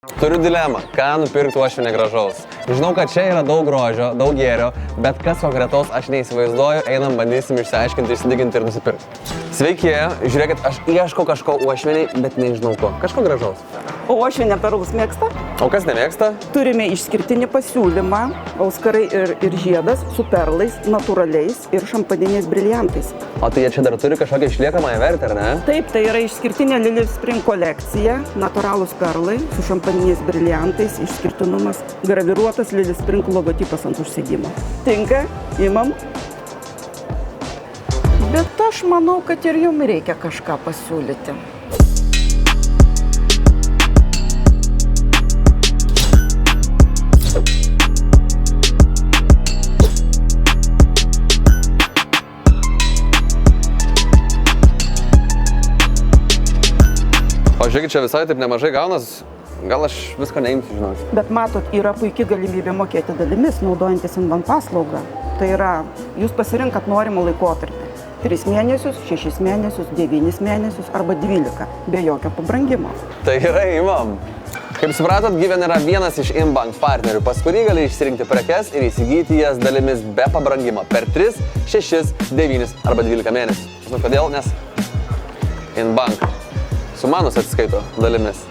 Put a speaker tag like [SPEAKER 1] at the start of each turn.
[SPEAKER 1] Turiu dilemą, ką nupirkti uošvienė gražaus. Žinau, kad čia yra daug grožio, daug gėrio, bet kas konkretaus aš neįsivaizduoju, einam bandysim išsiaiškinti, išsidiginti ir nusipirkti. Sveiki, žiūrėkit, aš ieškau kažko uošvieniai, bet nežinau ko. Kažko gražaus.
[SPEAKER 2] O uošvienė perlus mėgsta?
[SPEAKER 1] O kas nemėgsta?
[SPEAKER 2] Turime išskirtinį pasiūlymą, auskarai ir žiedas su perlais, natūraliais ir šampaniniais briliantais.
[SPEAKER 1] O tai jie čia dar turi kažkokią išliekamąją vertę, ar ne?
[SPEAKER 2] Taip, tai yra išskirtinė Lily Spring kolekcija, natūralūs perlai su šampaniniais briliantais, išskirtinumas, graviruotas Lily Spring logotipas ant užsegimo. Tinka, imam. Bet aš manau, kad ir jums reikia kažką pasiūlyti.
[SPEAKER 1] O žiūrėkit, čia visai taip nemažai gaunas, gal aš visko neimsiu, žinok.
[SPEAKER 2] Bet matot, yra puikia galimybė mokėti dalimis, naudojantis inban paslaugą. Tai yra, jūs pasirinkat norimą laikotarpį. 3 mėnesius, 6 mėnesius, 9 mėnesius arba 12, be jokio pabrangimo.
[SPEAKER 1] Tai gerai, imam. Kaip supratot, Given yra vienas iš Inbank partnerių, pas kurį gali išsirinkti prekes ir įsigyti jas dalimis be pabrangimo per 3, 6, 9 arba 12 mėnesių. Žinau kodėl, nes Inbank su manus atsiskaito dalimis.